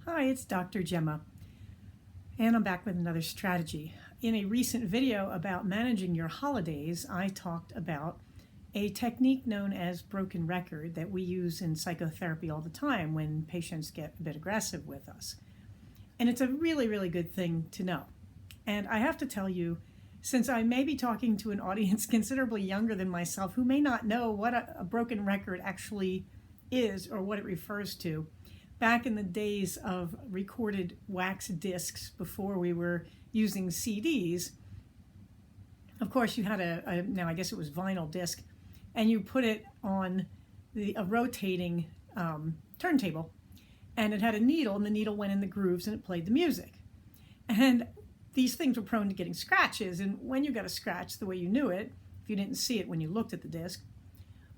Hi, it's Dr. Gemma, and I'm back with another strategy. In a recent video about managing your holidays, I talked about a technique known as broken record that we use in psychotherapy all the time when patients get a bit aggressive with us. And it's a really, really good thing to know. And I have to tell you, since I may be talking to an audience considerably younger than myself who may not know what a broken record actually is or what it refers to, back in the days of recorded wax discs before we were using CDs, of course you had now I guess it was vinyl disc, and you put it on a rotating turntable, and it had a needle, and the needle went in the grooves and it played the music. And these things were prone to getting scratches, and when you got a scratch, the way you knew it, if you didn't see it when you looked at the disc,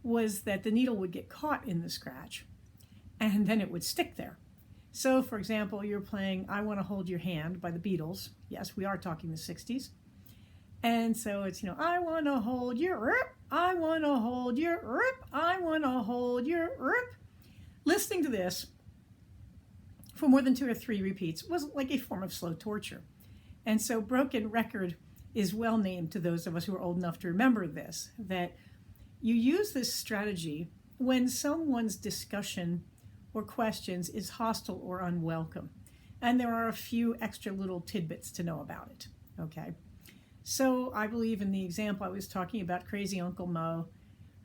was that the needle would get caught in the scratch and then it would stick there. So, for example, you're playing I Want to Hold Your Hand by the Beatles. Yes, we are talking the 60s. And so it's, I want to hold your rip, I want to hold your rip, I want to hold your rip. Listening to this for more than 2 or 3 repeats was like a form of slow torture. And so broken record is well named to those of us who are old enough to remember this, that you use this strategy when someone's discussion or questions is hostile or unwelcome. And there are a few extra little tidbits to know about it, okay? So I believe in the example I was talking about, Crazy Uncle Mo,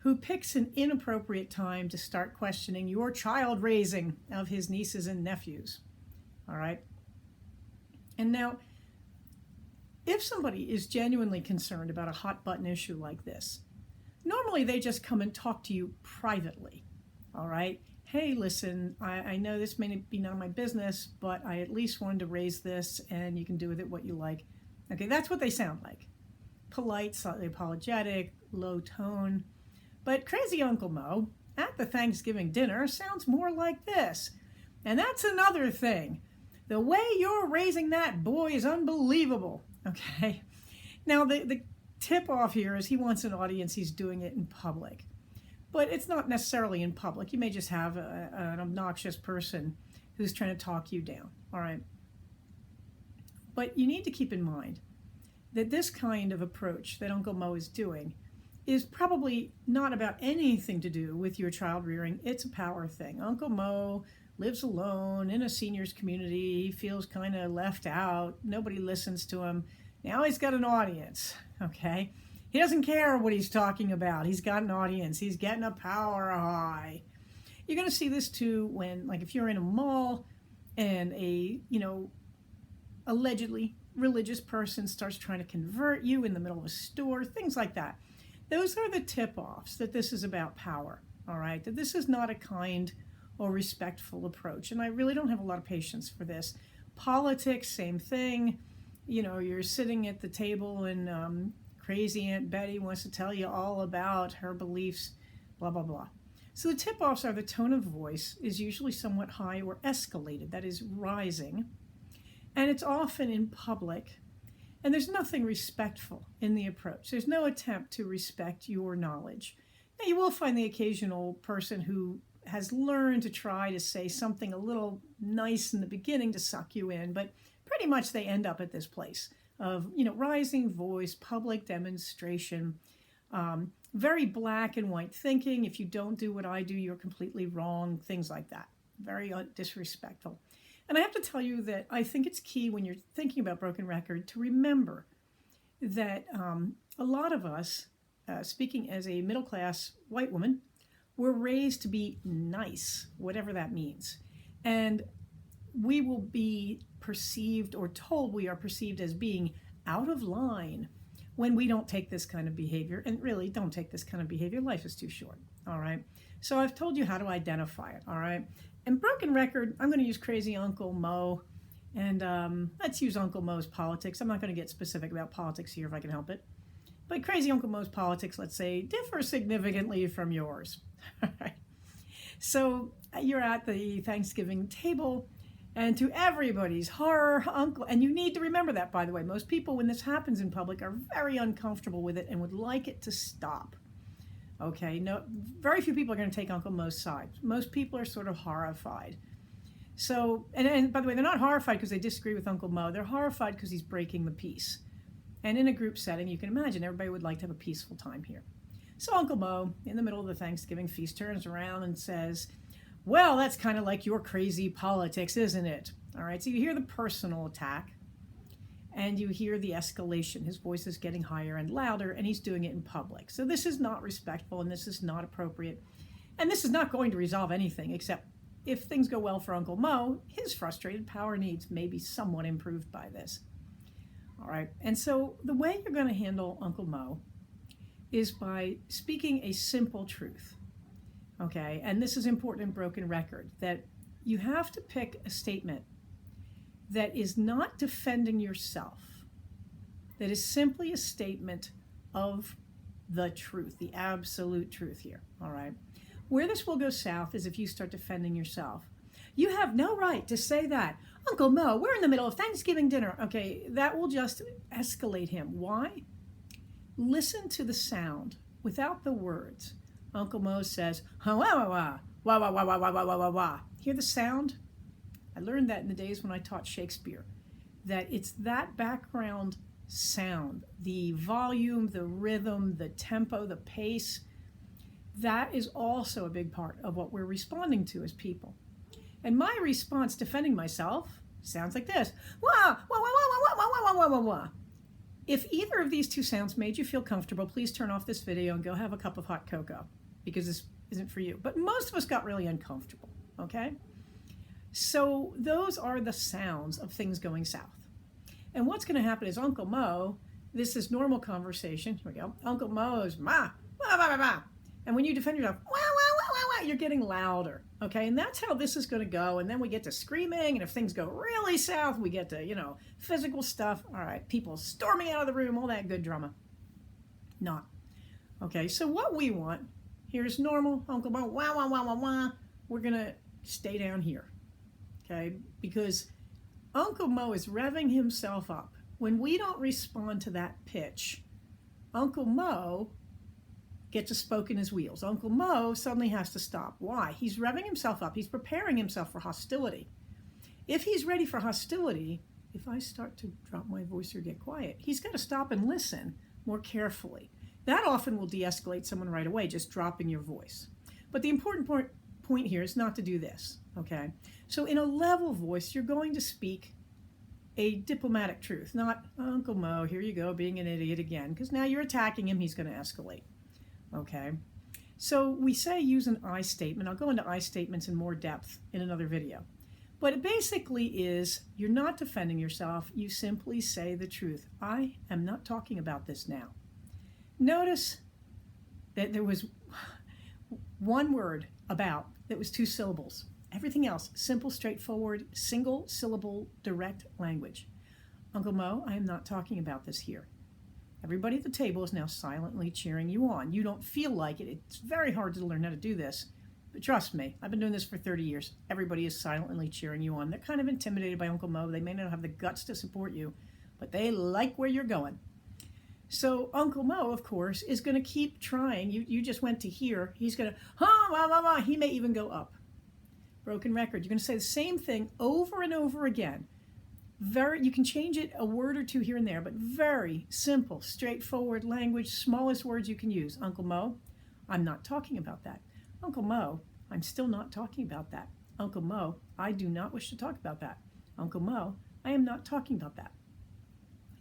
who picks an inappropriate time to start questioning your child raising of his nieces and nephews, all right? And now, if somebody is genuinely concerned about a hot button issue like this, normally they just come and talk to you privately, all right? Hey, listen, I know this may be none of my business, but I at least wanted to raise this, and you can do with it what you like. Okay, that's what they sound like. Polite, slightly apologetic, low tone. But Crazy Uncle Mo at the Thanksgiving dinner sounds more like this. And that's another thing. The way you're raising that boy is unbelievable, okay? Now, the tip off here is he wants an audience, he's doing it in public. But it's not necessarily in public. You may just have an obnoxious person who's trying to talk you down, all right? But you need to keep in mind that this kind of approach that Uncle Mo is doing is probably not about anything to do with your child rearing. It's a power thing. Uncle Mo lives alone in a seniors community. He feels kind of left out. Nobody listens to him. Now he's got an audience, okay? He doesn't care what he's talking about. He's got an audience. He's getting a power high. You're going to see this too when, like, if you're in a mall and a, allegedly religious person starts trying to convert you in the middle of a store, things like that. Those are the tip-offs that this is about power, all right? That this is not a kind or respectful approach. And I really don't have a lot of patience for this. Politics, same thing. You're sitting at the table and crazy Aunt Betty wants to tell you all about her beliefs, blah, blah, blah. So the tip-offs are the tone of voice is usually somewhat high or escalated, that is rising, and it's often in public, and there's nothing respectful in the approach. There's no attempt to respect your knowledge. Now, you will find the occasional person who has learned to try to say something a little nice in the beginning to suck you in, but pretty much they end up at this place of, rising voice, public demonstration, very black and white thinking. If you don't do what I do, you're completely wrong, things like that. Very disrespectful. And I have to tell you that I think it's key when you're thinking about broken record to remember that a lot of us, speaking as a middle-class white woman, were raised to be nice, whatever that means. And we will be perceived or told we are perceived as being out of line when we don't take this kind of behavior. And really, don't take this kind of behavior. Life is too short, all right? So I've told you how to identify it, all right? And broken record, I'm going to use Crazy Uncle Mo, and let's use Uncle Mo's politics. I'm not going to get specific about politics here if I can help it. But Crazy Uncle Mo's politics, let's say, differ significantly from yours. All right. So you're at the Thanksgiving table, and to everybody's horror, Uncle, and you need to remember that, by the way, most people, when this happens in public, are very uncomfortable with it and would like it to stop. Okay, no, very few people are going to take Uncle Mo's side. Most people are sort of horrified. So, and by the way, they're not horrified because they disagree with Uncle Mo. They're horrified because he's breaking the peace. And in a group setting, you can imagine everybody would like to have a peaceful time here. So Uncle Mo, in the middle of the Thanksgiving feast, turns around and says, well, that's kind of like your crazy politics, isn't it? All right, so you hear the personal attack and you hear the escalation. His voice is getting higher and louder, and he's doing it in public. So this is not respectful, and this is not appropriate. And this is not going to resolve anything, except if things go well for Uncle Mo, his frustrated power needs may be somewhat improved by this. All right, and so the way you're going to handle Uncle Mo is by speaking a simple truth, okay? And this is important in broken record, that you have to pick a statement that is not defending yourself, that is simply a statement of the truth, the absolute truth here, all right? Where this will go south is if you start defending yourself. You have no right to say that. Uncle Mo, we're in the middle of Thanksgiving dinner. Okay, that will just escalate him. Why? Listen to the sound without the words. Uncle Mo says, wah, wah, wah, wah, wah, wah, wah, wah, wah, wah, wah, wah. Hear the sound? I learned that in the days when I taught Shakespeare, that it's that background sound, the volume, the rhythm, the tempo, the pace, that is also a big part of what we're responding to as people. And my response, defending myself, sounds like this. Wah, wah, wah, wah, wah, wah, wah, wah, wah, wah. If either of these two sounds made you feel comfortable, please turn off this video and go have a cup of hot cocoa, because this isn't for you. But most of us got really uncomfortable, okay? So those are the sounds of things going south. And what's going to happen is Uncle Mo, this is normal conversation. Here we go. Uncle Mo's ma, wah, wah, wah, wah. And when you defend yourself, wah, wah, wah, wah, wah, you're getting louder, okay? And that's how this is going to go. And then we get to screaming. And if things go really south, we get to, physical stuff. All right, people storming out of the room, all that good drama. Not. Okay, so what we want, here's normal, Uncle Mo, wah, wah, wah, wah, wah. We're going to stay down here. Okay, because Uncle Mo is revving himself up. When we don't respond to that pitch, Uncle Mo gets a spoke in his wheels. Uncle Mo suddenly has to stop. Why? He's revving himself up. He's preparing himself for hostility. If he's ready for hostility, if I start to drop my voice or get quiet, he's got to stop and listen more carefully. That often will de-escalate someone right away, just dropping your voice. But the important point here is not to do this, okay? So in a level voice, you're going to speak a diplomatic truth, not, Uncle Mo, here you go, being an idiot again, because now you're attacking him, he's going to escalate, okay? So we say use an I statement. I'll go into I statements in more depth in another video. But it basically is, you're not defending yourself, you simply say the truth. I am not talking about this now. Notice that there was one word about that was 2 syllables. Everything else, simple, straightforward, single syllable, direct language. Uncle Mo, I am not talking about this here. Everybody at the table is now silently cheering you on. You don't feel like it. It's very hard to learn how to do this. But trust me, I've been doing this for 30 years. Everybody is silently cheering you on. They're kind of intimidated by Uncle Mo. They may not have the guts to support you, but they like where you're going. So Uncle Mo, of course, is going to keep trying. You just went to here. He's going to, wah, wah, wah. He may even go up. Broken record. You're going to say the same thing over and over again. You can change it a word or two here and there, but very simple, straightforward language, smallest words you can use. Uncle Mo, I'm not talking about that. Uncle Mo, I'm still not talking about that. Uncle Mo, I do not wish to talk about that. Uncle Mo, I am not talking about that.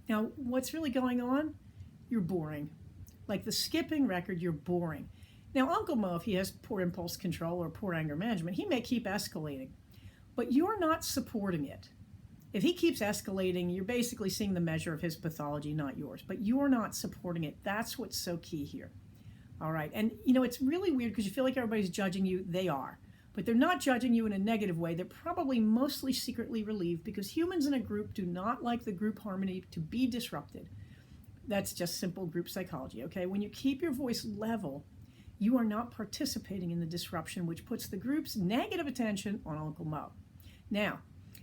Now, what's really going on? You're boring. Like the skipping record, you're boring. Now, Uncle Mo, if he has poor impulse control or poor anger management, he may keep escalating, but you're not supporting it. If he keeps escalating, you're basically seeing the measure of his pathology, not yours, but you're not supporting it. That's what's so key here. All right, and it's really weird because you feel like everybody's judging you. They are, but they're not judging you in a negative way. They're probably mostly secretly relieved because humans in a group do not like the group harmony to be disrupted. That's just simple group psychology, okay? When you keep your voice level, you are not participating in the disruption, which puts the group's negative attention on Uncle Mo. Now,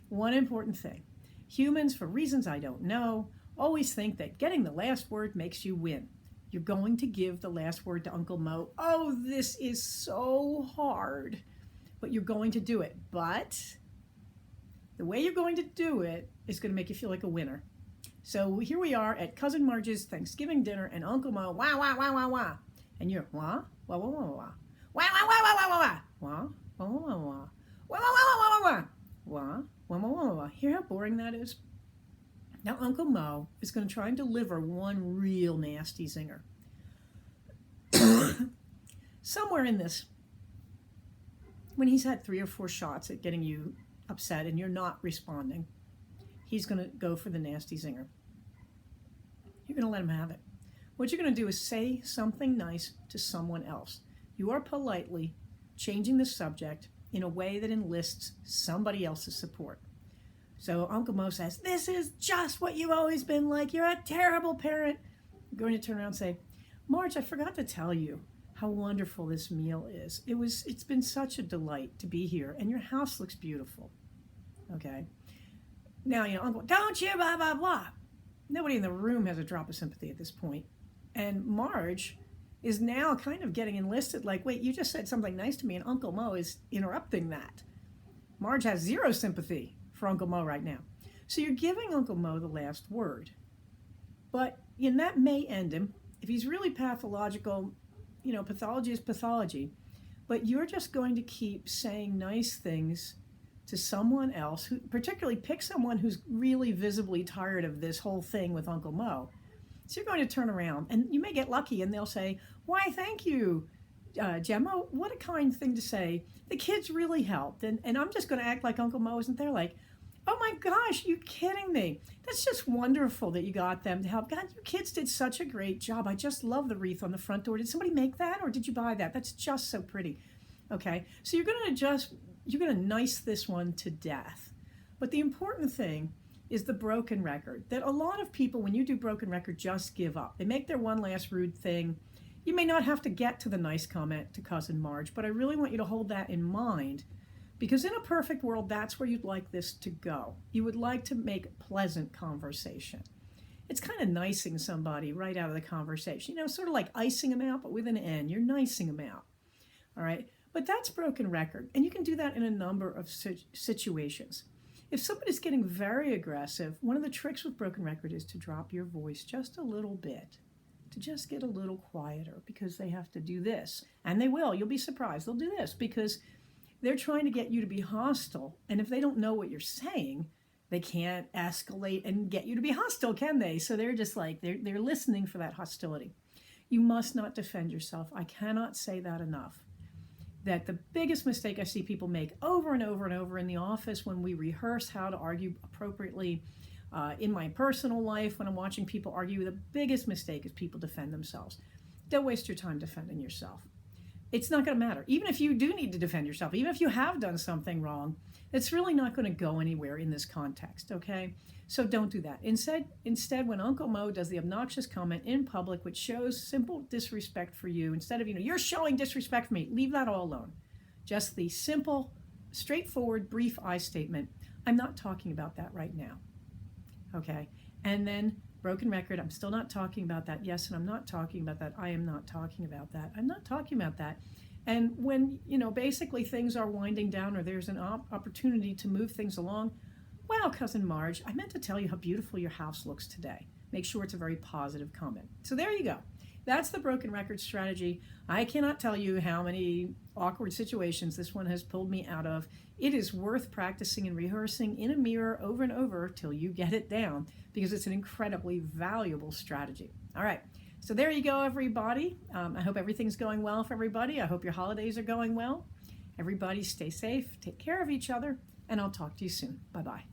one important thing. Humans, for reasons I don't know, always think that getting the last word makes you win. You're going to give the last word to Uncle Mo. Oh, this is so hard. But you're going to do it. But The way you're going to do it is going to make you feel like a winner. So here we are at Cousin Marge's Thanksgiving dinner, and Uncle Mo, wah, wah, wah, wah, wah. And you're, wah, wah, wah, wah, wah. Wah, wah, wah, wah, wah, wah, wah. Wah, wah, wah, wah, wah. Wah, wah, wah, wah, wah, wah. Wah, wah, wah, wah, wah. Hear how boring that is? Now Uncle Mo is going to try and deliver one real nasty zinger. Somewhere in this, when he's had 3 or 4 shots at getting you upset and you're not responding, he's going to go for the nasty zinger. You're going to let him have it. What you're going to do is say something nice to someone else. You are politely changing the subject in a way that enlists somebody else's support. So Uncle Mo says, "This is just what you've always been like. You're a terrible parent." You're going to turn around and say, "Marge, I forgot to tell you how wonderful this meal is. It's been such a delight to be here, and your house looks beautiful." Okay. Now, Uncle, don't you blah, blah, blah. Nobody in the room has a drop of sympathy at this point. And Marge is now kind of getting enlisted, like, wait, you just said something nice to me, and Uncle Mo is interrupting that. Marge has 0 sympathy for Uncle Mo right now. So you're giving Uncle Mo the last word. But that may end him. If he's really pathological, pathology is pathology. But you're just going to keep saying nice things to someone else, who particularly pick someone who's really visibly tired of this whole thing with Uncle Mo. So you're going to turn around, and you may get lucky, and they'll say, "Why, thank you, Gemma. What a kind thing to say. The kids really helped." And I'm just going to act like Uncle Mo isn't there, like, "Oh my gosh, you kidding me? That's just wonderful that you got them to help. God, you kids did such a great job. I just love the wreath on the front door. Did somebody make that, or did you buy that? That's just so pretty." Okay, so you're going to nice this one to death. But the important thing is the broken record, that a lot of people, when you do broken record, just give up. They make their one last rude thing. You may not have to get to the nice comment to Cousin Marge, but I really want you to hold that in mind, because in a perfect world, that's where you'd like this to go. You would like to make pleasant conversation. It's kind of nicing somebody right out of the conversation, sort of like icing them out, but with an N. You're nicing them out, all right? But that's broken record, and you can do that in a number of situations. If somebody's getting very aggressive, one of the tricks with broken record is to drop your voice just a little bit, to just get a little quieter, because they have to do this. And they will. You'll be surprised. They'll do this because they're trying to get you to be hostile. And if they don't know what you're saying, they can't escalate and get you to be hostile, can they? So they're just like, they're listening for that hostility. You must not defend yourself. I cannot say that enough. That the biggest mistake I see people make over and over and over in the office when we rehearse how to argue appropriately, in my personal life, when I'm watching people argue, the biggest mistake is people defend themselves. Don't waste your time defending yourself. It's not going to matter. Even if you do need to defend yourself, even if you have done something wrong, it's really not going to go anywhere in this context, okay? So don't do that. Instead, when Uncle Mo does the obnoxious comment in public, which shows simple disrespect for you, instead of, you're showing disrespect for me, leave that all alone. Just the simple, straightforward, brief I statement. I'm not talking about that right now, okay? And then broken record, I'm still not talking about that. Yes, and I'm not talking about that. I am not talking about that. I'm not talking about that. And when, basically things are winding down, or there's an opportunity to move things along, "Wow, Cousin Marge, I meant to tell you how beautiful your house looks today." Make sure it's a very positive comment. So there you go. That's the broken record strategy. I cannot tell you how many awkward situations this one has pulled me out of. It is worth practicing and rehearsing in a mirror over and over till you get it down, because it's an incredibly valuable strategy. All right. So there you go, everybody. I hope everything's going well for everybody. I hope your holidays are going well. Everybody stay safe, take care of each other, and I'll talk to you soon. Bye-bye.